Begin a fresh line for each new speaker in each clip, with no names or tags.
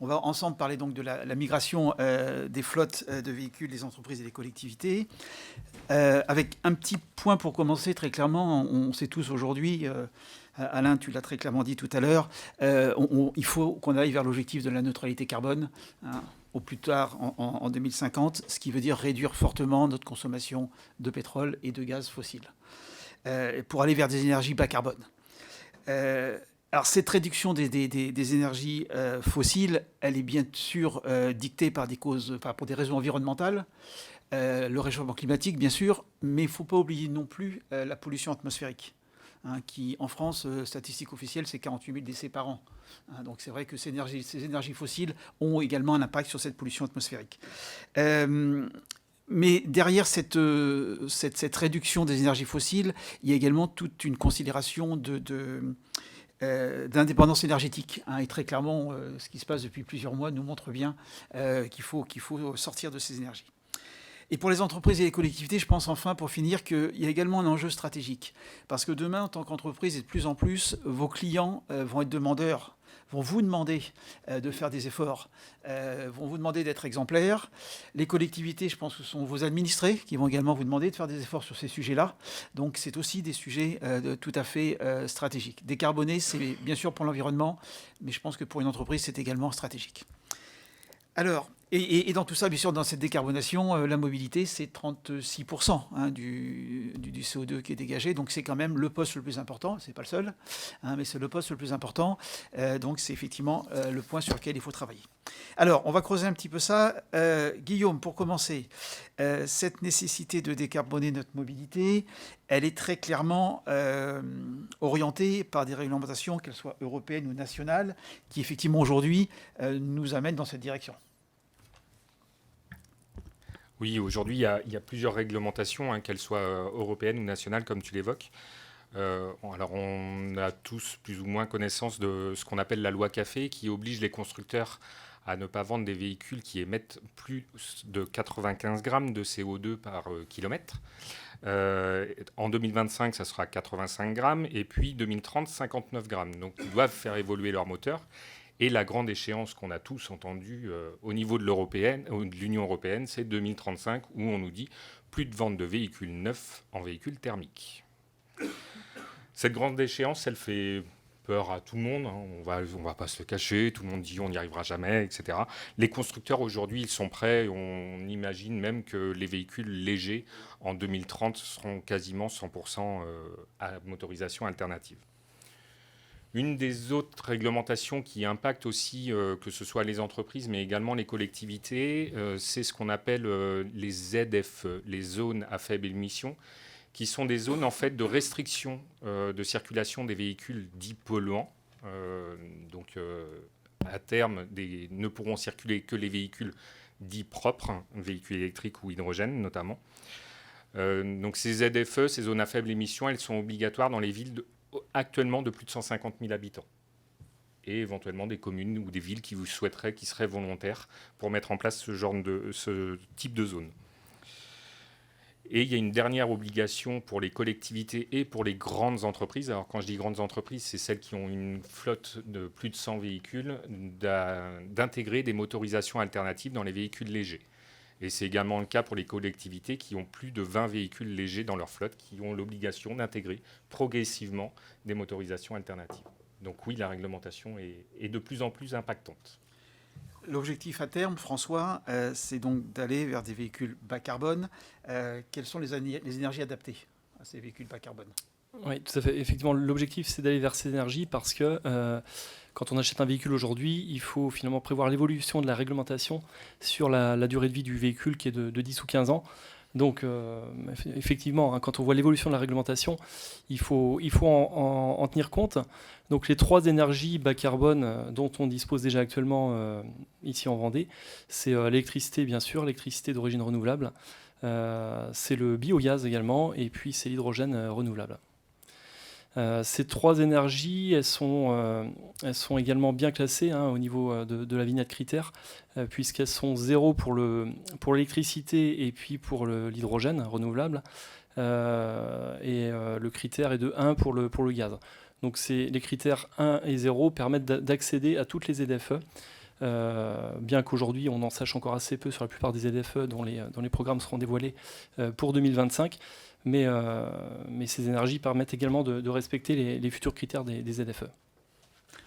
On va ensemble parler donc de la migration des flottes de véhicules des entreprises et des collectivités. Avec un petit point pour commencer, très clairement, on sait tous aujourd'hui, Alain, tu l'as très clairement dit tout à l'heure, il faut qu'on aille vers l'objectif de la neutralité carbone, hein, au plus tard en 2050, ce qui veut dire réduire fortement notre consommation de pétrole et de gaz fossiles, pour aller vers des énergies bas carbone. Alors cette réduction des énergies fossiles, elle est bien sûr dictée par des causes, enfin, pour des raisons environnementales, le réchauffement climatique bien sûr, mais il ne faut pas oublier non plus la pollution atmosphérique, hein, qui en France, statistique officielle, c'est 48 000 décès par an. Hein, donc c'est vrai que ces énergies fossiles ont également un impact sur cette pollution atmosphérique. Mais derrière cette réduction des énergies fossiles, il y a également toute une considération d'indépendance énergétique, hein, et très clairement, ce qui se passe depuis plusieurs mois nous montre bien qu'il faut sortir de ces énergies. Et pour les entreprises et les collectivités, je pense enfin, pour finir, qu'il y a également un enjeu stratégique. Parce que demain, en tant qu'entreprise, et de plus en plus, vos clients vont être demandeurs, vont vous demander de faire des efforts, vont vous demander d'être exemplaires. Les collectivités, je pense que ce sont vos administrés qui vont également vous demander de faire des efforts sur ces sujets-là. Donc c'est aussi des sujets tout à fait stratégiques. Décarboner, c'est bien sûr pour l'environnement, mais je pense que pour une entreprise, c'est également stratégique. Alors, et dans tout ça, bien sûr, dans cette décarbonation, la mobilité, c'est 36% hein, du CO2 qui est dégagé. Donc, c'est quand même le poste le plus important. Ce n'est pas le seul, hein, mais c'est le poste le plus important. Donc, c'est effectivement le point sur lequel il faut travailler. Alors, on va creuser un petit peu ça. Guillaume, pour commencer, cette nécessité de décarboner notre mobilité, elle est très clairement orientée par des réglementations, qu'elles soient européennes ou nationales, qui effectivement aujourd'hui nous amènent dans cette direction.
Oui, aujourd'hui, il y a plusieurs réglementations, hein, qu'elles soient européennes ou nationales, comme tu l'évoques. Alors, on a tous plus ou moins connaissance de ce qu'on appelle la loi Café, qui oblige les constructeurs à ne pas vendre des véhicules qui émettent plus de 95 grammes de CO2 par kilomètre. En 2025, ça sera 85 grammes, et puis 2030, 59 grammes. Donc, ils doivent faire évoluer leur moteur. Et la grande échéance qu'on a tous entendue au niveau de l'Union européenne, c'est 2035, où on nous dit plus de vente de véhicules neufs en véhicules thermiques. Cette grande échéance, elle fait peur à tout le monde, hein. On va pas se le cacher, tout le monde dit on n'y arrivera jamais, etc. Les constructeurs aujourd'hui, ils sont prêts, on imagine même que les véhicules légers en 2030 seront quasiment 100% à motorisation alternative. Une des autres réglementations qui impacte aussi, que ce soit les entreprises, mais également les collectivités, c'est ce qu'on appelle les ZFE, les zones à faible émission, qui sont des zones en fait de restriction de circulation des véhicules dits polluants. À terme, ne pourront circuler que les véhicules dits propres, hein, véhicules électriques ou hydrogène notamment. Donc ces ZFE, ces zones à faible émission, elles sont obligatoires dans les villes actuellement de plus de 150 000 habitants, et éventuellement des communes ou des villes qui seraient volontaires pour mettre en place ce type de zone. Et il y a une dernière obligation pour les collectivités et pour les grandes entreprises. Alors quand je dis grandes entreprises, c'est celles qui ont une flotte de plus de 100 véhicules, d'intégrer des motorisations alternatives dans les véhicules légers. Et c'est également le cas pour les collectivités qui ont plus de 20 véhicules légers dans leur flotte, qui ont l'obligation d'intégrer progressivement des motorisations alternatives. Donc oui, la réglementation est de plus en plus impactante.
L'objectif à terme, François, c'est donc d'aller vers des véhicules bas carbone. Quelles sont les énergies adaptées à ces véhicules bas carbone ?
Oui, tout à fait. Effectivement, l'objectif, c'est d'aller vers ces énergies parce que quand on achète un véhicule aujourd'hui, il faut finalement prévoir l'évolution de la réglementation sur la durée de vie du véhicule qui est de 10 ou 15 ans. Donc, effectivement, hein, quand on voit l'évolution de la réglementation, il faut en tenir compte. Donc, les 3 énergies bas carbone dont on dispose déjà actuellement ici en Vendée, c'est l'électricité, bien sûr, l'électricité d'origine renouvelable, c'est le biogaz également, et puis c'est l'hydrogène renouvelable. Ces 3 énergies, elles sont également bien classées, hein, au niveau de la vignette critères, puisqu'elles sont 0 pour l'électricité et puis pour l'hydrogène renouvelable, et le critère est de 1 pour le gaz. Donc les critères 1 et 0 permettent d'accéder à toutes les ZFE bien qu'aujourd'hui on en sache encore assez peu sur la plupart des ZFE dont les programmes seront dévoilés pour 2025. Mais ces énergies permettent également de respecter les futurs critères des ZFE.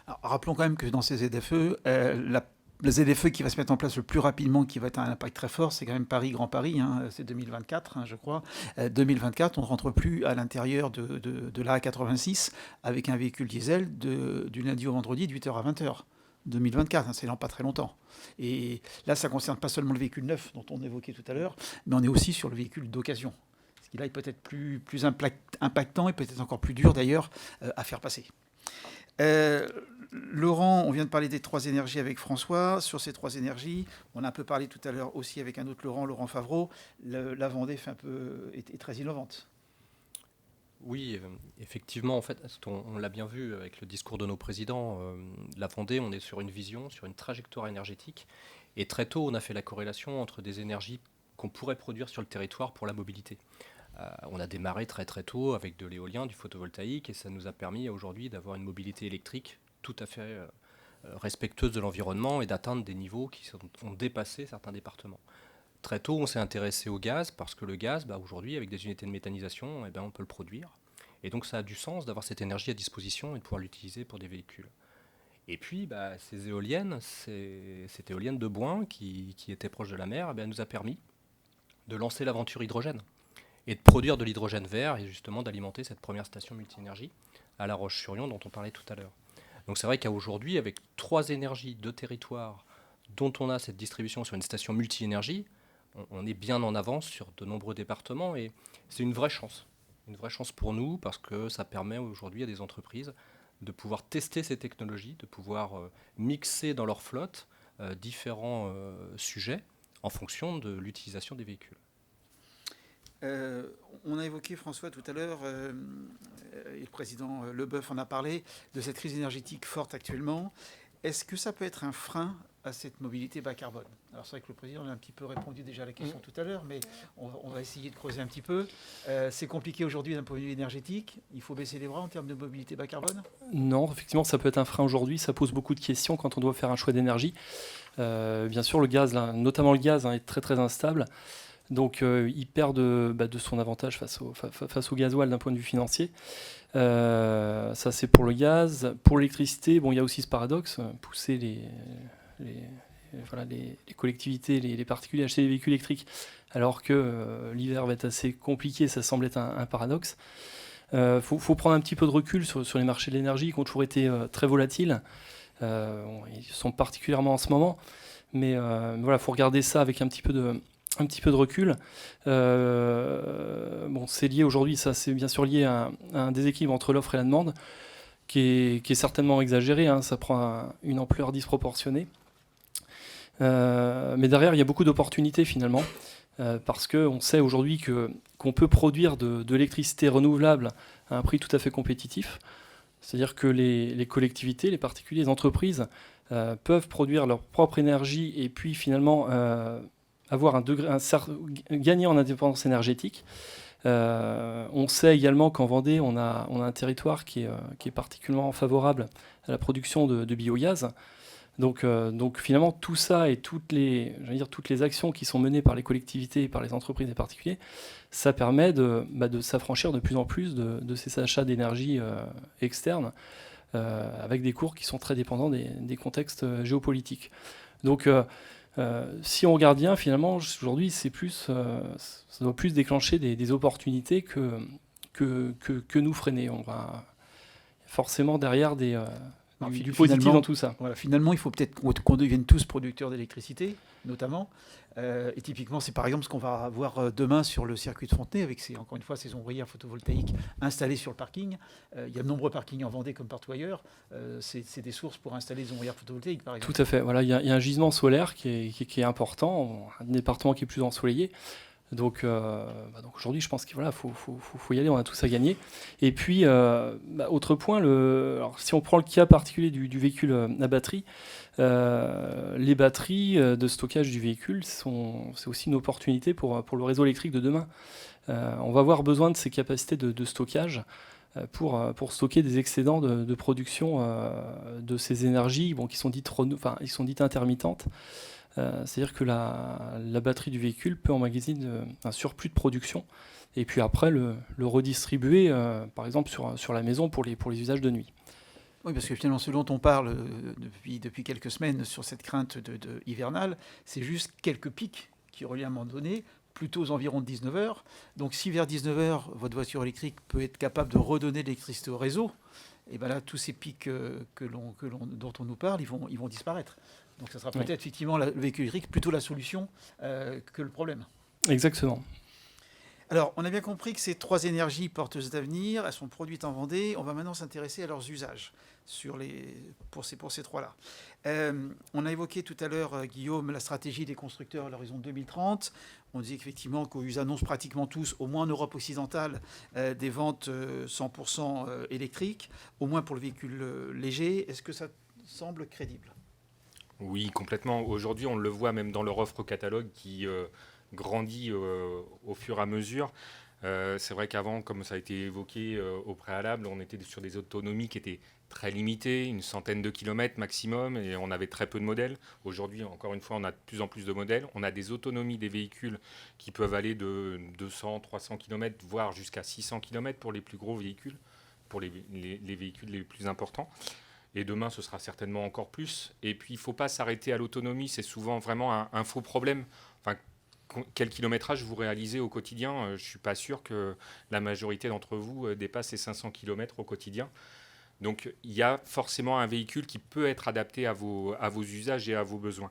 Alors, rappelons quand même que dans ces ZFE, le ZFE qui va se mettre en place le plus rapidement, qui va être un impact très fort, c'est quand même Paris, Grand Paris, c'est 2024, je crois. 2024, on ne rentre plus à l'intérieur de l'A86 avec un véhicule diesel du lundi au vendredi de 8h à 20h. 2024, c'est dans pas très longtemps. Et là, ça ne concerne pas seulement le véhicule neuf dont on évoquait tout à l'heure, mais on est aussi sur le véhicule d'occasion. Ce qui là est peut-être plus impactant et peut-être encore plus dur d'ailleurs à faire passer. Laurent, on vient de parler des 3 énergies avec François. Sur ces 3 énergies, on a un peu parlé tout à l'heure aussi avec un autre Laurent Favreau. La Vendée est très innovante.
Oui, effectivement, en fait, on l'a bien vu avec le discours de nos présidents. La Vendée, on est sur une vision, sur une trajectoire énergétique. Et très tôt, on a fait la corrélation entre des énergies qu'on pourrait produire sur le territoire pour la mobilité. On a démarré très très tôt avec de l'éolien, du photovoltaïque, et ça nous a permis aujourd'hui d'avoir une mobilité électrique tout à fait respectueuse de l'environnement et d'atteindre des niveaux qui ont dépassé certains départements. Très tôt, on s'est intéressé au gaz parce que le gaz, aujourd'hui, avec des unités de méthanisation, on peut le produire. Et donc ça a du sens d'avoir cette énergie à disposition et de pouvoir l'utiliser pour des véhicules. Et puis, ces éoliennes, cette éolienne de Boin qui était proche de la mer, nous a permis de lancer l'aventure hydrogène et de produire de l'hydrogène vert et justement d'alimenter cette première station multi-énergie à La Roche-sur-Yon dont on parlait tout à l'heure. Donc c'est vrai qu'aujourd'hui, avec 3 énergies, 2 territoires dont on a cette distribution sur une station multi-énergie, on est bien en avance sur de nombreux départements et c'est une vraie chance pour nous parce que ça permet aujourd'hui à des entreprises de pouvoir tester ces technologies, de pouvoir mixer dans leur flotte différents sujets en fonction de l'utilisation des véhicules.
On a évoqué, François, tout à l'heure, et le président Leboeuf en a parlé, de cette crise énergétique forte actuellement. Est-ce que ça peut être un frein à cette mobilité bas carbone? Alors c'est vrai que le président a un petit peu répondu déjà à la question tout à l'heure, mais on va essayer de creuser un petit peu. C'est compliqué aujourd'hui d'un point de vue énergétique. Il faut baisser les bras en termes de mobilité bas carbone?
Non, effectivement, ça peut être un frein aujourd'hui. Ça pose beaucoup de questions quand on doit faire un choix d'énergie. Bien sûr, le gaz, notamment le gaz, est très très instable. Donc il perd de son avantage face au gasoil d'un point de vue financier. Ça c'est pour le gaz. Pour l'électricité, il y a aussi ce paradoxe, pousser les collectivités, les particuliers à acheter des véhicules électriques, alors que l'hiver va être assez compliqué, ça semble être un paradoxe. Faut prendre un petit peu de recul sur les marchés de l'énergie qui ont toujours été très volatiles. Ils sont particulièrement en ce moment, mais faut regarder ça avec un petit peu de recul. C'est lié aujourd'hui, ça c'est bien sûr lié à un déséquilibre entre l'offre et la demande qui est certainement exagéré, ça prend une ampleur disproportionnée. Mais derrière, il y a beaucoup d'opportunités finalement, parce qu'on sait aujourd'hui qu'on peut produire de l'électricité renouvelable à un prix tout à fait compétitif. C'est-à-dire que les collectivités, les particuliers, les entreprises peuvent produire leur propre énergie et puis finalement avoir gagner en indépendance énergétique. On sait également qu'en Vendée, on a un territoire qui est particulièrement favorable à la production de biogaz. Donc finalement, tout ça et toutes les actions qui sont menées par les collectivités, par les entreprises et les particuliers, ça permet de s'affranchir de plus en plus de ces achats d'énergie externes, avec des cours qui sont très dépendants des contextes géopolitiques. Donc si on regarde bien, finalement, aujourd'hui, ça doit plus déclencher des opportunités que nous freiner. On va forcément derrière du positif dans tout ça.
Voilà, finalement, il faut peut-être qu'on devienne tous producteurs d'électricité, notamment. Et typiquement, c'est par exemple ce qu'on va voir demain sur le circuit de Fontenay, avec encore une fois ces ombrières photovoltaïques installées sur le parking. Il y a de nombreux parkings en Vendée comme partout ailleurs. C'est des sources pour installer des ombrières photovoltaïques, par exemple.
Tout à fait. Voilà, il y a un gisement solaire qui est important, un département qui est plus ensoleillé. Donc aujourd'hui, je pense qu'il faut y aller, on a tout ça à gagner. Et puis, autre point, alors, si on prend le cas particulier du véhicule à batterie, les batteries de stockage du véhicule, c'est aussi une opportunité pour le réseau électrique de demain. On va avoir besoin de ces capacités de stockage pour stocker des excédents de production de ces énergies qui sont ils sont dites intermittentes. C'est-à-dire que la batterie du véhicule peut emmagasiner un surplus de production et puis après le redistribuer, par exemple, sur la maison pour les usages de nuit.
Oui, parce que finalement, ce dont on parle depuis quelques semaines sur cette crainte hivernale, c'est juste quelques pics qui auraient lieu à un moment donné, plutôt aux environs de 19 heures. Donc si vers 19 heures, votre voiture électrique peut être capable de redonner de l'électricité au réseau, et bien là, tous ces pics dont on nous parle, ils vont disparaître. Donc ça sera peut-être effectivement le véhicule électrique plutôt la solution que le problème.
Exactement.
Alors, on a bien compris que ces 3 énergies porteuses d'avenir, elles sont produites en Vendée. On va maintenant s'intéresser à leurs usages pour ces 3-là. On a évoqué tout à l'heure, Guillaume, la stratégie des constructeurs à l'horizon 2030. On dit qu'effectivement, qu'ils annoncent pratiquement tous, au moins en Europe occidentale, des ventes 100% électriques, au moins pour le véhicule léger. Est-ce que ça semble crédible ?
Oui, complètement. Aujourd'hui, on le voit même dans leur offre catalogue qui grandit au fur et à mesure. C'est vrai qu'avant, comme ça a été évoqué au préalable, on était sur des autonomies qui étaient très limitées, une centaine de kilomètres maximum, et on avait très peu de modèles. Aujourd'hui, encore une fois, on a de plus en plus de modèles. On a des autonomies des véhicules qui peuvent aller de 200, 300 km, voire jusqu'à 600 km pour les plus gros véhicules, pour les véhicules les plus importants. Et demain, ce sera certainement encore plus. Et puis, il ne faut pas s'arrêter à l'autonomie. C'est souvent vraiment un faux problème. Enfin, quel kilométrage vous réalisez au quotidien ? Je ne suis pas sûr que la majorité d'entre vous dépasse les 500 km au quotidien. Donc, il y a forcément un véhicule qui peut être adapté à vos usages et à vos besoins.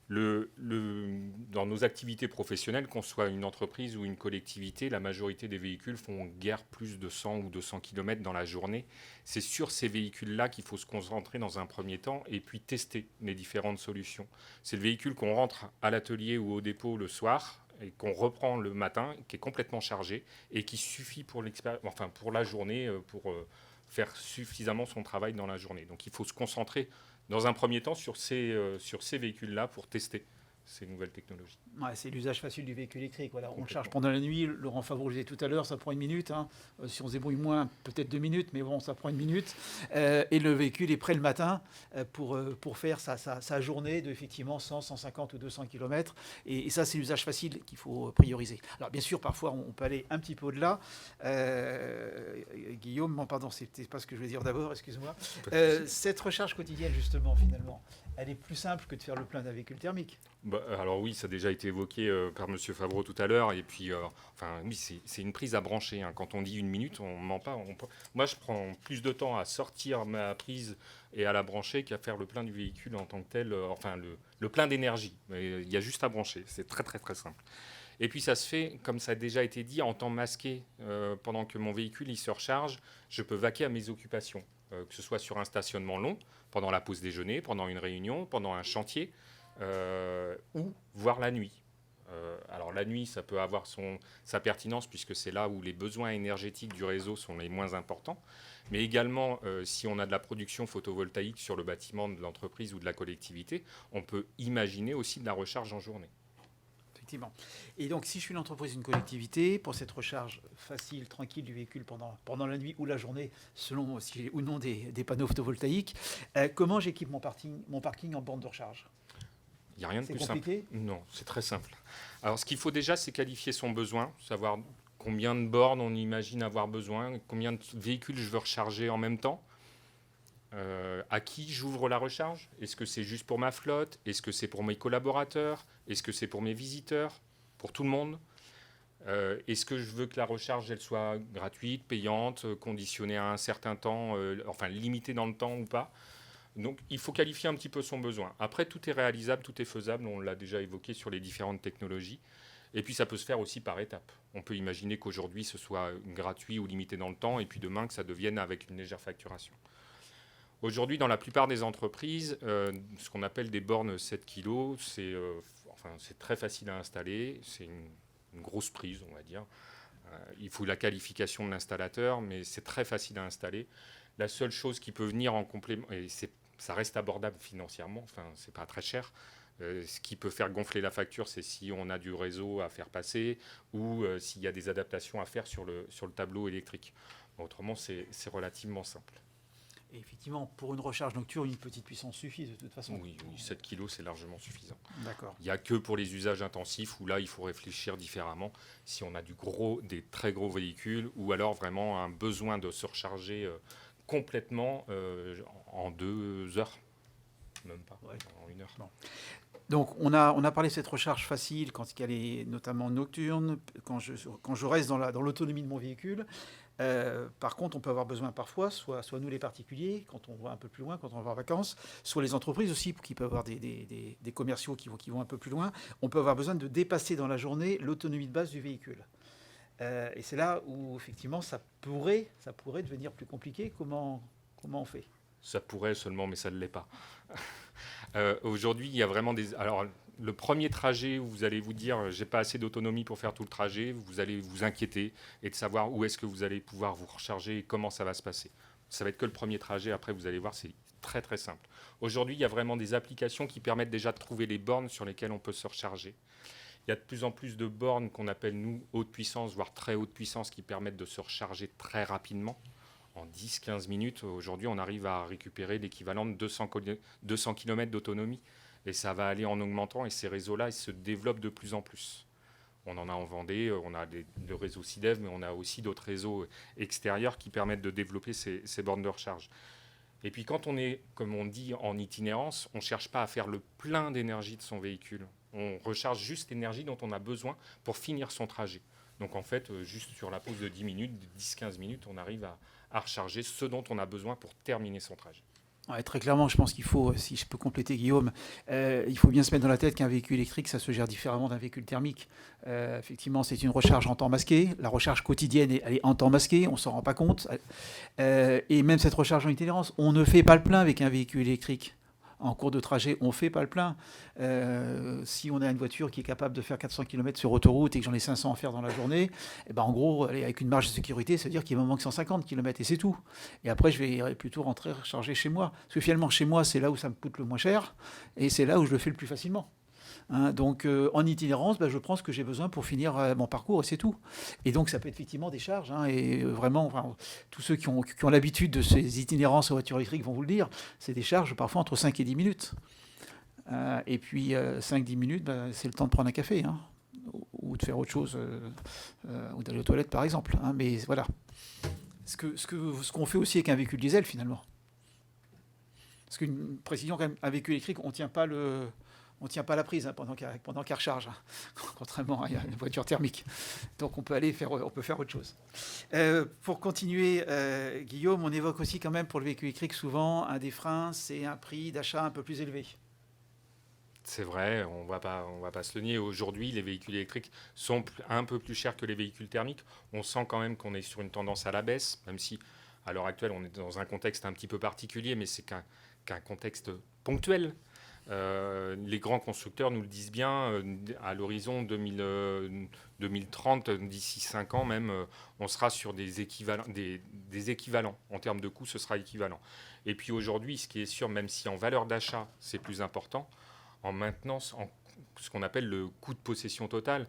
Dans nos activités professionnelles, qu'on soit une entreprise ou une collectivité, la majorité des véhicules font guère plus de 100 ou 200 km dans la journée. C'est sur ces véhicules-là qu'il faut se concentrer dans un premier temps et puis tester les différentes solutions. C'est le véhicule qu'on rentre à l'atelier ou au dépôt le soir et qu'on reprend le matin, qui est complètement chargé et qui suffit pour la journée, pour faire suffisamment son travail dans la journée. Donc il faut se concentrer dans un premier temps sur ces véhicules-là pour tester ces nouvelles technologies.
Ouais, c'est l'usage facile du véhicule électrique. Voilà, on le charge pendant la nuit. Laurent Favreau le disait tout à l'heure, ça prend 1 minute. Si on se débrouille moins, peut-être 2 minutes, mais bon, ça prend 1 minute. Et le véhicule est prêt le matin pour faire sa journée de effectivement 100, 150 ou 200 km. Et ça, c'est l'usage facile qu'il faut prioriser. Alors bien sûr, parfois, on peut aller un petit peu au-delà. Guillaume, pardon, c'était pas ce que je voulais dire d'abord, excuse-moi. Cette recharge quotidienne, justement, finalement, elle est plus simple que de faire le plein d'un véhicule thermique.
Alors oui, ça a déjà été évoqué par M. Favreau tout à l'heure. Et puis, oui, c'est une prise à brancher. Quand on dit 1 minute, on ne ment pas. Moi, je prends plus de temps à sortir ma prise et à la brancher qu'à faire le plein du véhicule en tant que tel. Le plein d'énergie. Il y a juste à brancher. C'est très, très, très simple. Et puis, ça se fait, comme ça a déjà été dit, en temps masqué. Pendant que mon véhicule il se recharge, je peux vaquer à mes occupations. Que ce soit sur un stationnement long, pendant la pause déjeuner, pendant une réunion, pendant un chantier, ou voire la nuit. Alors la nuit, ça peut avoir sa pertinence puisque c'est là où les besoins énergétiques du réseau sont les moins importants. Mais également, si on a de la production photovoltaïque sur le bâtiment de l'entreprise ou de la collectivité, on peut imaginer aussi de la recharge en journée.
Effectivement. Et donc, si je suis une entreprise, une collectivité, pour cette recharge facile, tranquille du véhicule pendant la nuit ou la journée, selon si j'ai ou non des panneaux photovoltaïques, comment j'équipe mon parking en borne de recharge ?
Il n'y a rien de plus
compliqué ?
simple. Non, c'est très simple. Alors, ce qu'il faut déjà, c'est qualifier son besoin, savoir combien de bornes on imagine avoir besoin, combien de véhicules je veux recharger en même temps. À qui j'ouvre la recharge ? Est-ce que c'est juste pour ma flotte ? Est-ce que c'est pour mes collaborateurs ? Est-ce que c'est pour mes visiteurs ? Pour tout le monde ? Est-ce que je veux que la recharge elle soit gratuite, payante, conditionnée à un certain temps, limitée dans le temps ou pas ? Donc il faut qualifier un petit peu son besoin. Après, tout est réalisable, tout est faisable, on l'a déjà évoqué sur les différentes technologies. Et puis ça peut se faire aussi par étapes. On peut imaginer qu'aujourd'hui ce soit gratuit ou limité dans le temps, et puis demain que ça devienne avec une légère facturation. Aujourd'hui, dans la plupart des entreprises, ce qu'on appelle des bornes 7 kg, c'est très facile à installer. C'est une grosse prise, on va dire. Il faut la qualification de l'installateur, mais c'est très facile à installer. La seule chose qui peut venir en complément, et ça reste abordable financièrement, c'est pas très cher. Ce qui peut faire gonfler la facture, c'est si on a du réseau à faire passer ou s'il y a des adaptations à faire sur le tableau électrique. Autrement, c'est relativement simple.
Et effectivement, pour une recharge nocturne, une petite puissance suffit de toute façon.
Oui, 7 kg, c'est largement suffisant.
D'accord.
Il n'y a que pour les usages intensifs où là, il faut réfléchir différemment. Si on a des très gros véhicules ou alors vraiment un besoin de se recharger complètement en 2 heures. Même pas, en 1 heure.
Bon. Donc, on a parlé de cette recharge facile quand elle est notamment nocturne, quand je reste dans l'autonomie de mon véhicule. Par contre, on peut avoir besoin parfois, soit nous les particuliers, quand on va un peu plus loin, quand on va en vacances, soit les entreprises aussi, qui peuvent avoir des commerciaux qui vont un peu plus loin. On peut avoir besoin de dépasser dans la journée l'autonomie de base du véhicule. Et c'est là où, effectivement, ça pourrait devenir plus compliqué. Comment on fait ?
Ça pourrait seulement, mais ça ne l'est pas. Aujourd'hui, il y a vraiment des... Alors, le premier trajet où vous allez vous dire « j'ai pas assez d'autonomie pour faire tout le trajet », vous allez vous inquiéter et de savoir où est-ce que vous allez pouvoir vous recharger et comment ça va se passer. Ça va être que le premier trajet. Après, vous allez voir, c'est très, très simple. Aujourd'hui, il y a vraiment des applications qui permettent déjà de trouver les bornes sur lesquelles on peut se recharger. Il y a de plus en plus de bornes qu'on appelle, nous, haute puissance, voire très haute puissance, qui permettent de se recharger très rapidement. En 10-15 minutes, aujourd'hui, on arrive à récupérer l'équivalent de 200 km d'autonomie. Et ça va aller en augmentant, et ces réseaux-là, ils se développent de plus en plus. On en a en Vendée, on a le réseau SIDEV, mais on a aussi d'autres réseaux extérieurs qui permettent de développer ces bornes de recharge. Et puis quand on est, comme on dit, en itinérance, on ne cherche pas à faire le plein d'énergie de son véhicule. On recharge juste l'énergie dont on a besoin pour finir son trajet. Donc en fait, juste sur la pause de 10 minutes, 10-15 minutes, on arrive à recharger ce dont on a besoin pour terminer son trajet.
Ouais, très clairement, je pense qu'il faut, si je peux compléter Guillaume, il faut bien se mettre dans la tête qu'un véhicule électrique, ça se gère différemment d'un véhicule thermique. Effectivement, c'est une recharge en temps masqué. La recharge quotidienne, elle est en temps masqué, on ne s'en rend pas compte. Et même cette recharge en itinérance, on ne fait pas le plein avec un véhicule électrique. En cours de trajet, on ne fait pas le plein. Si on a une voiture qui est capable de faire 400 km sur autoroute et que j'en ai 500 à faire dans la journée, eh ben en gros, avec une marge de sécurité, ça veut dire qu'il me manque 150 km et c'est tout. Et après, je vais plutôt rentrer recharger chez moi. Parce que finalement, chez moi, c'est là où ça me coûte le moins cher et c'est là où je le fais le plus facilement. Donc en itinérance, je prends ce que j'ai besoin pour finir mon parcours et c'est tout. Et donc ça peut être effectivement des charges. Et vraiment, tous ceux qui ont l'habitude de ces itinérances en voiture électrique vont vous le dire, c'est des charges parfois entre 5 et 10 minutes. Et puis 5-10 minutes, c'est le temps de prendre un café ou de faire autre chose, ou d'aller aux toilettes par exemple. Mais voilà. Ce qu'on fait aussi avec un véhicule diesel finalement. Parce qu'une précision quand même, un véhicule électrique, on ne tient pas la prise pendant qu'elle recharge, contrairement à une voiture thermique. Donc on peut faire autre chose. Pour continuer, Guillaume, on évoque aussi quand même pour le véhicule électrique souvent un des freins, c'est un prix d'achat un peu plus élevé.
C'est vrai, on va pas se le nier. Aujourd'hui, les véhicules électriques sont un peu plus chers que les véhicules thermiques. On sent quand même qu'on est sur une tendance à la baisse, même si à l'heure actuelle on est dans un contexte un petit peu particulier, mais c'est qu'un contexte ponctuel. Les grands constructeurs nous le disent bien, à l'horizon 2030, d'ici 5 ans même, on sera sur des équivalents. En termes de coûts, ce sera équivalent. Et puis aujourd'hui, ce qui est sûr, même si en valeur d'achat, c'est plus important, en maintenance, ce qu'on appelle le coût de possession total,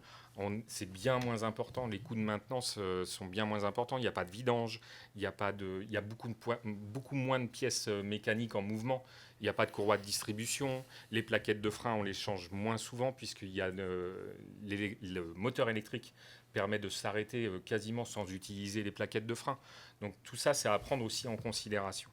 c'est bien moins important. Les coûts de maintenance sont bien moins importants. Il n'y a pas de vidange, il y a beaucoup moins de pièces mécaniques en mouvement. Il n'y a pas de courroie de distribution. Les plaquettes de frein, on les change moins souvent puisqu'il y a le moteur électrique permet de s'arrêter quasiment sans utiliser les plaquettes de frein. Donc tout ça, c'est à prendre aussi en considération.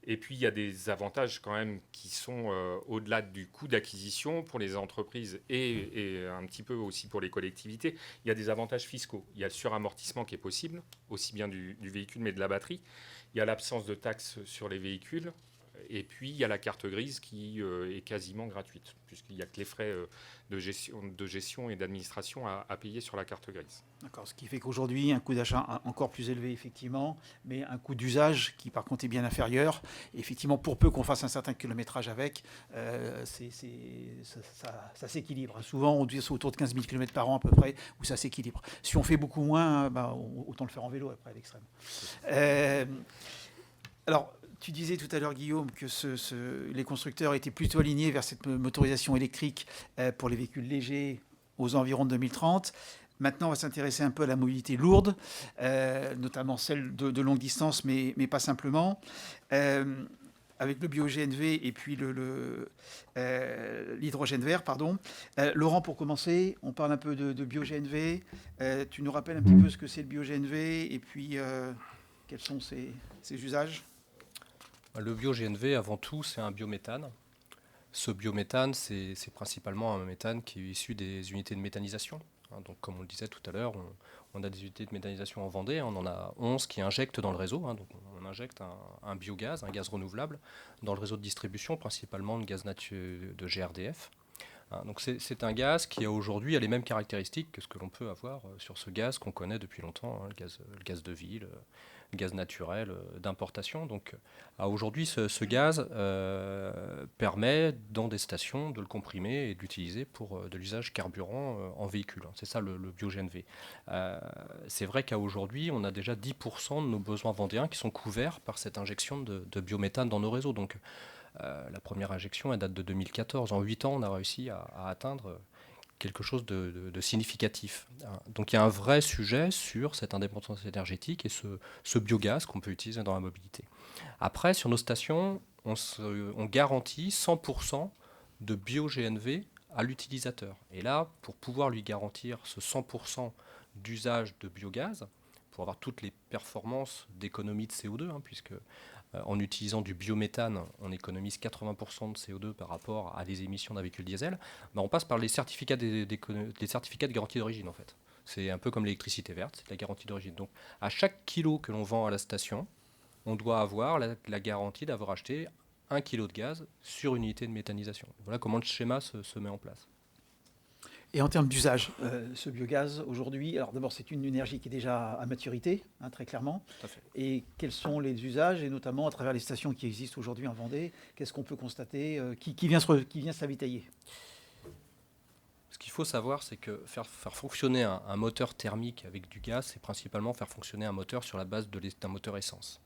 Et puis, il y a des avantages quand même qui sont au-delà du coût d'acquisition pour les entreprises et un petit peu aussi pour les collectivités. Il y a des avantages fiscaux. Il y a le suramortissement qui est possible, aussi bien du véhicule mais de la batterie. Il y a l'absence de taxes sur les véhicules. Et puis, il y a la carte grise qui est quasiment gratuite, puisqu'il n'y a que les frais de gestion et d'administration à payer sur la carte grise.
D'accord, ce qui fait qu'aujourd'hui, un coût d'achat encore plus élevé, effectivement, mais un coût d'usage qui, par contre, est bien inférieur. Et effectivement, pour peu qu'on fasse un certain kilométrage avec, ça s'équilibre. Souvent, on dit autour de 15 000 km par an à peu près, où ça s'équilibre. Si on fait beaucoup moins, autant le faire en vélo après, à l'extrême. Alors, tu disais tout à l'heure, Guillaume, que les constructeurs étaient plutôt alignés vers cette motorisation électrique pour les véhicules légers aux environs de 2030. Maintenant, on va s'intéresser un peu à la mobilité lourde, notamment celle de longue distance, mais pas simplement. Avec le bio-GNV et puis l'hydrogène vert, pardon. Laurent, pour commencer, on parle un peu de bio-GNV. Tu nous rappelles un petit peu ce que c'est le bio-GNV et puis quels sont ses usages?
Le bio-GNV, avant tout, c'est un biométhane. Ce biométhane, c'est principalement un méthane qui est issu des unités de méthanisation. Donc, comme on le disait tout à l'heure, on a des unités de méthanisation en Vendée. On en a 11 qui injectent dans le réseau. Donc, on injecte un biogaz, un gaz renouvelable, dans le réseau de distribution, principalement de gaz naturel de GRDF. Donc, c'est un gaz qui a aujourd'hui les mêmes caractéristiques que ce que l'on peut avoir sur ce gaz qu'on connaît depuis longtemps, le gaz de ville, le gaz naturel d'importation. Donc, aujourd'hui, ce gaz permet, dans des stations, de le comprimer et de l'utiliser pour de l'usage carburant en véhicule. C'est ça le bio-GNV. C'est vrai qu'à aujourd'hui, on a déjà 10% de nos besoins vendéens qui sont couverts par cette injection de biométhane dans nos réseaux. Donc, la première injection, elle date de 2014. En 8 ans, on a réussi à atteindre quelque chose de significatif. Donc il y a un vrai sujet sur cette indépendance énergétique et ce biogaz qu'on peut utiliser dans la mobilité. Après, sur nos stations, on garantit 100% de bio-GNV à l'utilisateur. Et là, pour pouvoir lui garantir ce 100% d'usage de biogaz, pour avoir toutes les performances d'économie de CO2, puisque en utilisant du biométhane, on économise 80% de CO2 par rapport à des émissions d'un véhicule diesel, on passe par les certificats, des certificats de garantie d'origine en fait. C'est un peu comme l'électricité verte, c'est la garantie d'origine. Donc à chaque kilo que l'on vend à la station, on doit avoir la garantie d'avoir acheté 1 kilo de gaz sur une unité de méthanisation. Voilà comment le schéma se met en place.
Et en termes d'usage, ce biogaz aujourd'hui, alors d'abord c'est une énergie qui est déjà à maturité, très clairement.
Tout à fait.
Et quels sont les usages, et notamment à travers les stations qui existent aujourd'hui en Vendée, qu'est-ce qu'on peut constater, qui vient s'avitailler?
Ce qu'il faut savoir, c'est que faire fonctionner un moteur thermique avec du gaz, c'est principalement faire fonctionner un moteur sur la base d'un moteur essence.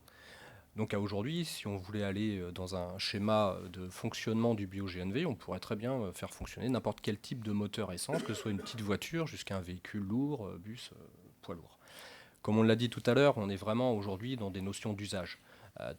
Donc à aujourd'hui, si on voulait aller dans un schéma de fonctionnement du bio-GNV, on pourrait très bien faire fonctionner n'importe quel type de moteur essence, que ce soit une petite voiture jusqu'à un véhicule lourd, bus, poids lourd. Comme on l'a dit tout à l'heure, on est vraiment aujourd'hui dans des notions d'usage.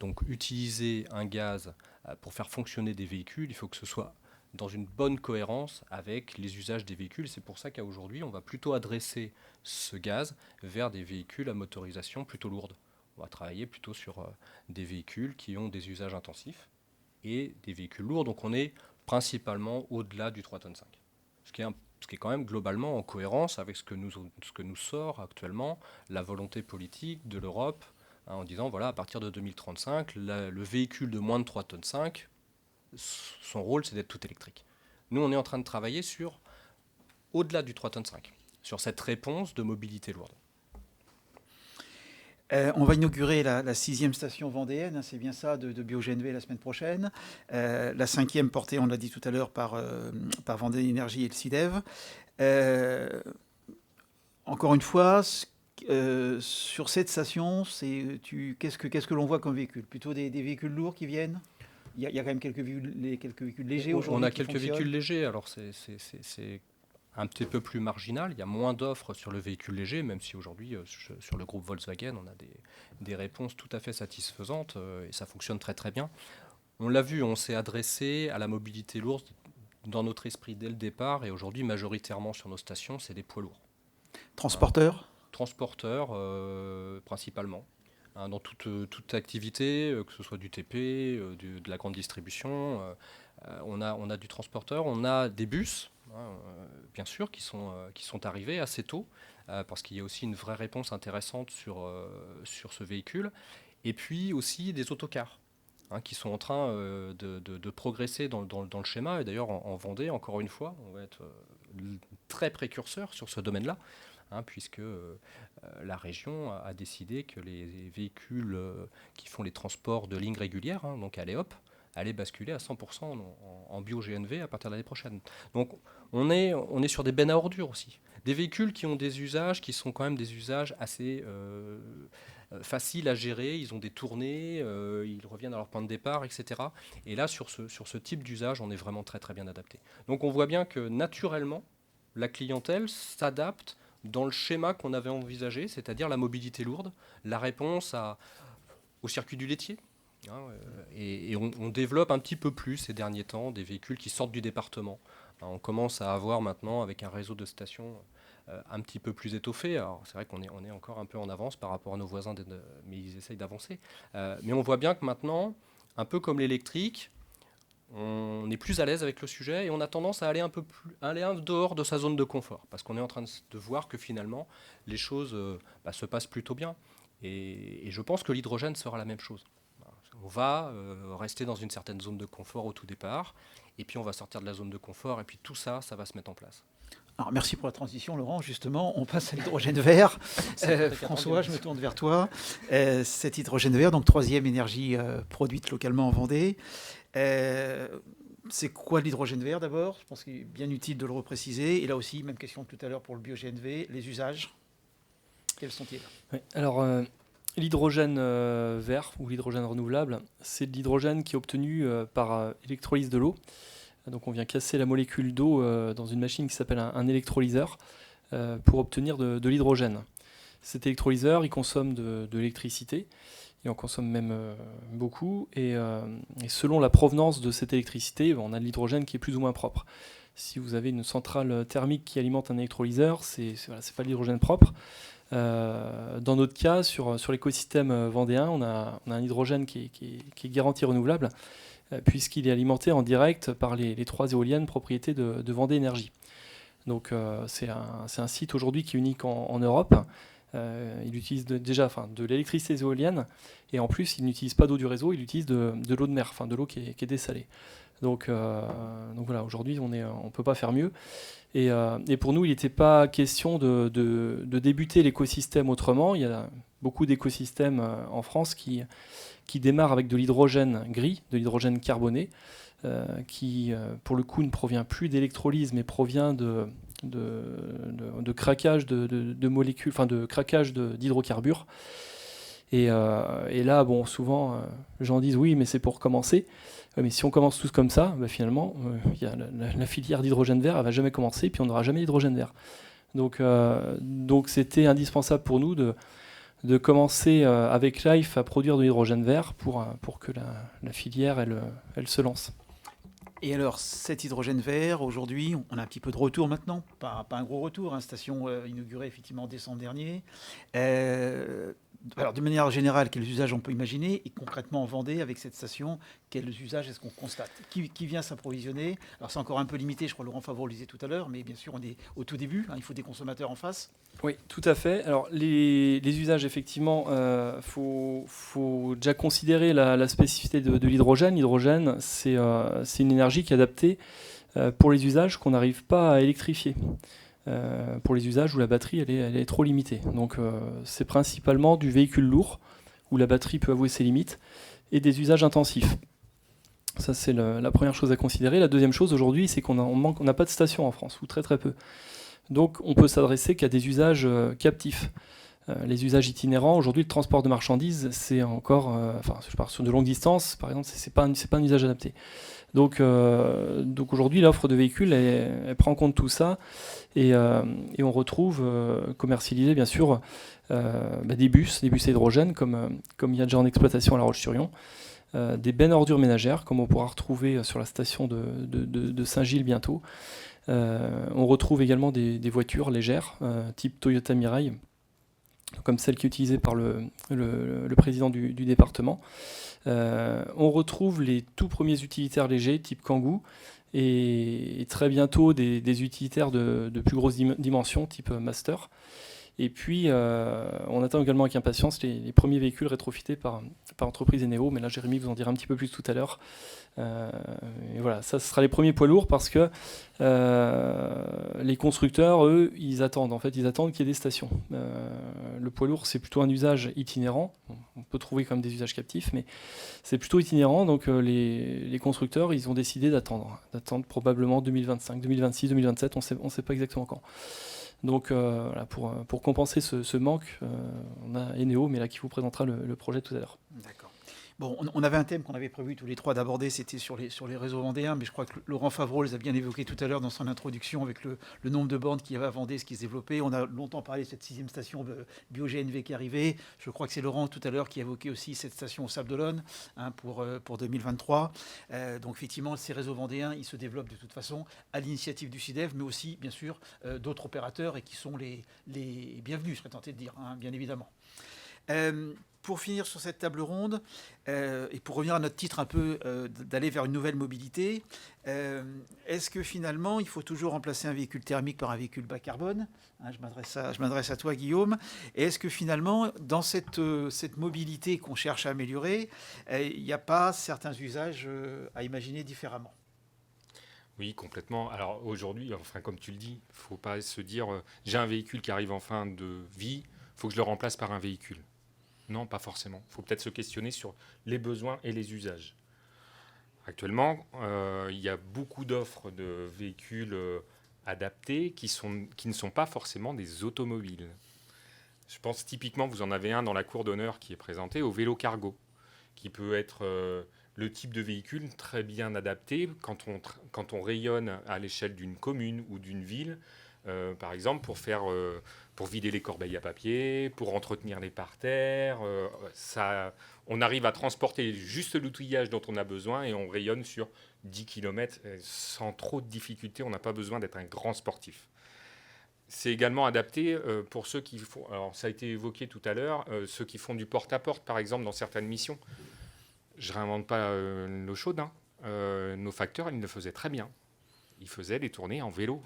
Donc utiliser un gaz pour faire fonctionner des véhicules, il faut que ce soit dans une bonne cohérence avec les usages des véhicules. C'est pour ça qu'à aujourd'hui, on va plutôt adresser ce gaz vers des véhicules à motorisation plutôt lourde. On va travailler plutôt sur des véhicules qui ont des usages intensifs et des véhicules lourds. Donc on est principalement au-delà du 3,5 tonnes. Ce qui est quand même globalement en cohérence avec ce que nous sort actuellement la volonté politique de l'Europe, en disant voilà, à partir de 2035, le véhicule de moins de 3,5 tonnes, son rôle c'est d'être tout électrique. Nous on est en train de travailler sur au-delà du 3,5 tonnes, sur cette réponse de mobilité lourde.
On va inaugurer la 6e station vendéenne, c'est bien ça, de bio-GNV la semaine prochaine. La 5e portée, on l'a dit tout à l'heure, par Vendée Énergie et le CIDEV. Encore une fois, sur cette station, qu'est-ce que l'on voit comme véhicule? Plutôt des véhicules lourds qui viennent? Il y a quand même quelques véhicules légers aujourd'hui.
On a quelques véhicules légers, alors c'est un petit peu plus marginal. Il y a moins d'offres sur le véhicule léger, même si aujourd'hui, sur le groupe Volkswagen, on a des réponses tout à fait satisfaisantes et ça fonctionne très très bien. On l'a vu, on s'est adressé à la mobilité lourde dans notre esprit dès le départ et aujourd'hui, majoritairement sur nos stations, c'est des poids lourds.
Transporteurs?
Transporteurs, principalement. Dans toute activité, que ce soit du TP, de la grande distribution, on a du transporteur, on a des bus, bien sûr, qui sont arrivés assez tôt, parce qu'il y a aussi une vraie réponse intéressante sur ce véhicule. Et puis aussi des autocars, qui sont en train de progresser dans le schéma. Et d'ailleurs, en Vendée, encore une fois, on va être très précurseur sur ce domaine-là, puisque la région a décidé que les véhicules qui font les transports de lignes régulières, donc Aléop, allaient basculer à 100% en bio-GNV à partir de l'année prochaine. Donc on est sur des bennes à ordures aussi. Des véhicules qui ont des usages qui sont quand même des usages assez faciles à gérer. Ils ont des tournées, ils reviennent à leur point de départ, etc. Et là, sur ce type d'usage, on est vraiment très très bien adapté. Donc on voit bien que naturellement, la clientèle s'adapte dans le schéma qu'on avait envisagé, c'est-à-dire la mobilité lourde, la réponse au circuit du laitier. Et on développe un petit peu plus ces derniers temps des véhicules qui sortent du département. On commence à avoir maintenant, avec un réseau de stations un petit peu plus étoffé. Alors c'est vrai qu'on est encore un peu en avance par rapport à nos voisins, mais ils essayent d'avancer. Mais on voit bien que maintenant, un peu comme l'électrique, on est plus à l'aise avec le sujet et on a tendance à aller un peu dehors de sa zone de confort, parce qu'on est en train de voir que finalement, les choses se passent plutôt bien. Et je pense que l'hydrogène sera la même chose. On va rester dans une certaine zone de confort au tout départ, et puis on va sortir de la zone de confort, et puis tout ça va se mettre en place.
Alors, merci pour la transition, Laurent. Justement, on passe à l'hydrogène vert. François, je me tourne vers toi. Cet hydrogène vert, donc troisième énergie produite localement en Vendée. C'est quoi l'hydrogène vert d'abord? Je pense qu'il est bien utile de le repréciser. Et là aussi, même question que tout à l'heure pour le bio-GNV, les usages, quels sont-ils?
Oui, alors, l'hydrogène vert ou l'hydrogène renouvelable, c'est de l'hydrogène qui est obtenu par électrolyse de l'eau. Donc on vient casser la molécule d'eau dans une machine qui s'appelle un électrolyseur pour obtenir de l'hydrogène. Cet électrolyseur, il consomme de l'électricité, il en consomme même beaucoup, et selon la provenance de cette électricité, on a de l'hydrogène qui est plus ou moins propre. Si vous avez une centrale thermique qui alimente un électrolyseur, c'est pas de l'hydrogène propre. Dans notre cas, sur l'écosystème vendéen, on a un hydrogène qui est garanti renouvelable, puisqu'il est alimenté en direct par les 3 éoliennes propriétés de Vendée Énergie. Donc c'est un site aujourd'hui qui est unique en Europe. Il utilise déjà de l'électricité éolienne, et en plus il n'utilise pas d'eau du réseau, il utilise de l'eau de mer, enfin de l'eau qui est dessalée. Donc voilà, aujourd'hui on ne peut pas faire mieux. Et pour nous, il n'était pas question de débuter l'écosystème autrement. Il y a beaucoup d'écosystèmes en France qui démarrent avec de l'hydrogène gris, de l'hydrogène carboné, qui pour le coup ne provient plus d'électrolyse, mais provient de craquage de molécules, enfin de craquage d'hydrocarbures. Et là, bon, souvent, les gens disent oui, mais c'est pour commencer. Mais si on commence tous comme ça, finalement, la filière d'hydrogène vert, elle va jamais commencer, puis on n'aura jamais d'hydrogène vert. Donc c'était indispensable pour nous de commencer avec Life à produire de l'hydrogène vert pour que la filière elle se lance.
Et alors, cet hydrogène vert, aujourd'hui, on a un petit peu de retour maintenant, pas un gros retour, station inaugurée effectivement en décembre dernier. Alors, de manière générale, quels usages on peut imaginer? Et concrètement, en Vendée, avec cette station, quels usages est-ce qu'on constate? Qui vient s'approvisionner? Alors, c'est encore un peu limité, je crois, Laurent Favreau le disait tout à l'heure, mais bien sûr, on est au tout début, il faut des consommateurs en face.
Oui, tout à fait. Alors, les usages, effectivement, faut déjà considérer la spécificité de l'hydrogène. L'hydrogène, c'est une énergie qui est adaptée pour les usages qu'on n'arrive pas à électrifier. Pour les usages où la batterie elle est trop limitée. Donc c'est principalement du véhicule lourd où la batterie peut avouer ses limites et des usages intensifs. Ça c'est la première chose à considérer. La deuxième chose aujourd'hui, c'est qu'on n'a pas de station en France, ou très très peu. Donc on peut s'adresser qu'à des usages captifs. Les usages itinérants, aujourd'hui le transport de marchandises, c'est encore, je pars sur de longues distances, par exemple, c'est pas un usage adapté. Donc aujourd'hui, l'offre de véhicules, elle prend en compte tout ça, et on retrouve commercialisé, bien sûr, des bus à hydrogène, comme il y a déjà en exploitation à La Roche-sur-Yon, des bennes ordures ménagères, comme on pourra retrouver sur la station de Saint-Gilles bientôt. On retrouve également des voitures légères, type Toyota Mirai, comme celle qui est utilisée par le président du département. On retrouve les tout premiers utilitaires légers, type Kangoo, et très bientôt des utilitaires de plus grosse dimension, type Master. Et puis, on attend également avec impatience les premiers véhicules rétrofités par entreprise Eneo, mais là, Jérémy vous en dira un petit peu plus tout à l'heure. Et voilà, ça, ce sera les premiers poids lourds, parce que les constructeurs, eux, ils attendent qu'il y ait des stations. Le poids lourd, c'est plutôt un usage itinérant. On peut trouver quand même des usages captifs, mais c'est plutôt itinérant. Donc les constructeurs, ils ont décidé d'attendre probablement 2025, 2026, 2027, on ne sait pas exactement quand. Donc voilà, pour compenser ce manque, on a Eneo, mais là qui vous présentera le projet tout à l'heure.
D'accord. Bon, on avait un thème qu'on avait prévu tous les trois d'aborder, c'était sur les réseaux vendéens, mais je crois que Laurent Favreau les a bien évoqués tout à l'heure dans son introduction avec le nombre de bornes qu'il y avait à Vendée, ce qui se développait. On a longtemps parlé de cette 6e station bio-GNV qui arrivait. Je crois que c'est Laurent tout à l'heure qui évoquait aussi cette station au Sable d'Olonne pour 2023. Donc effectivement, ces réseaux vendéens, ils se développent de toute façon à l'initiative du SIDEV, mais aussi, bien sûr, d'autres opérateurs et qui sont les bienvenus, je serais tenté de dire, bien évidemment. Pour finir sur cette table ronde, et pour revenir à notre titre un peu d'aller vers une nouvelle mobilité, est-ce que finalement il faut toujours remplacer un véhicule thermique par un véhicule bas carbone ? Je m'adresse à toi, Guillaume. Et est-ce que finalement, dans cette mobilité qu'on cherche à améliorer, il n'y a pas certains usages à imaginer différemment ?
Oui, complètement. Alors aujourd'hui, enfin, comme tu le dis, il ne faut pas se dire j'ai un véhicule qui arrive en fin de vie, il faut que je le remplace par un véhicule. Non, pas forcément. Il faut peut-être se questionner sur les besoins et les usages. Actuellement, il y a beaucoup d'offres de véhicules adaptés qui ne sont pas forcément des automobiles. Je pense typiquement, vous en avez un dans la cour d'honneur qui est présenté au vélo cargo, qui peut être le type de véhicule très bien adapté quand on rayonne à l'échelle d'une commune ou d'une ville, par exemple pour vider les corbeilles à papier, pour entretenir les parterres. On arrive à transporter juste l'outillage dont on a besoin et on rayonne sur 10 km sans trop de difficultés. On n'a pas besoin d'être un grand sportif. C'est également adapté pour ceux qui font, alors ça a été évoqué tout à l'heure, ceux qui font du porte-à-porte, par exemple, dans certaines missions. Je ne réinvente pas l'eau chaude. Nos facteurs, ils le faisaient très bien. Ils faisaient les tournées en vélo.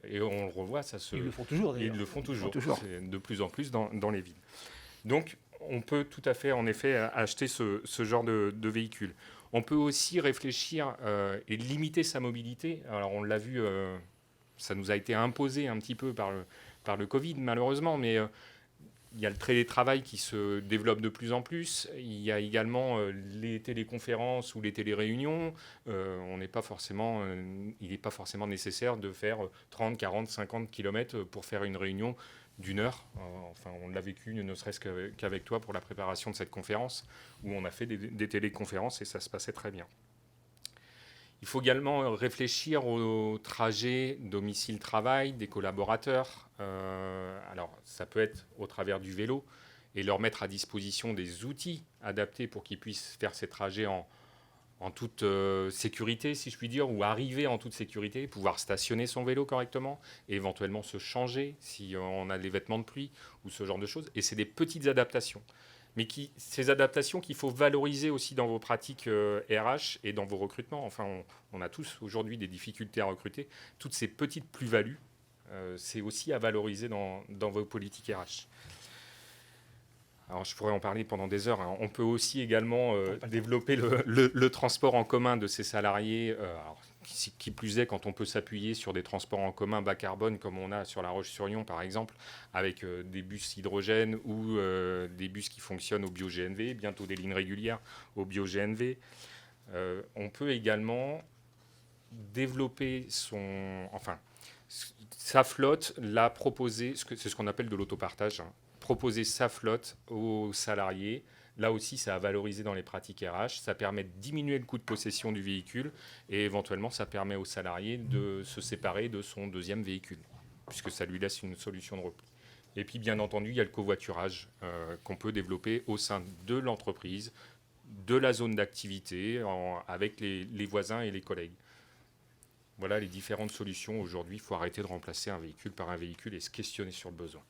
Et on le revoit,
Ils le font toujours, d'ailleurs.
Ils le font toujours. C'est de plus en plus dans les villes. Donc, on peut tout à fait, en effet, acheter ce genre de véhicule. On peut aussi réfléchir et limiter sa mobilité. Alors, on l'a vu, ça nous a été imposé un petit peu par le Covid, malheureusement, mais il y a le télétravail qui se développe de plus en plus. Il y a également les téléconférences ou les téléréunions. Il n'est pas forcément nécessaire de faire 30, 40, 50 km pour faire une réunion d'1 heure. Enfin, on l'a vécu ne serait-ce qu'avec toi pour la préparation de cette conférence, où on a fait des téléconférences et ça se passait très bien. Il faut également réfléchir au trajet domicile-travail des collaborateurs. Alors, ça peut être au travers du vélo et leur mettre à disposition des outils adaptés pour qu'ils puissent faire ces trajets en toute sécurité, si je puis dire, ou arriver en toute sécurité, pouvoir stationner son vélo correctement et éventuellement se changer si on a des vêtements de pluie ou ce genre de choses. Et c'est des petites adaptations. Mais ces adaptations qu'il faut valoriser aussi dans vos pratiques RH et dans vos recrutements. Enfin, on a tous aujourd'hui des difficultés à recruter. Toutes ces petites plus-values, c'est aussi à valoriser dans vos politiques RH. Alors, je pourrais en parler pendant des heures. On peut aussi également développer le transport en commun de ces salariés. Alors, qui plus est, quand on peut s'appuyer sur des transports en commun bas carbone, comme on a sur La Roche-sur-Yon, par exemple, avec des bus hydrogène ou des bus qui fonctionnent au bio-GNV, bientôt des lignes régulières au bio-GNV. On peut également développer sa flotte, la proposer, c'est ce qu'on appelle de l'autopartage, proposer sa flotte aux salariés. Là aussi, ça a valorisé dans les pratiques RH. Ça permet de diminuer le coût de possession du véhicule et éventuellement, ça permet aux salariés de se séparer de son deuxième véhicule, puisque ça lui laisse une solution de repli. Et puis, bien entendu, il y a le covoiturage qu'on peut développer au sein de l'entreprise, de la zone d'activité, avec les voisins et les collègues. Voilà les différentes solutions. Aujourd'hui, il faut arrêter de remplacer un véhicule par un véhicule et se questionner sur le besoin.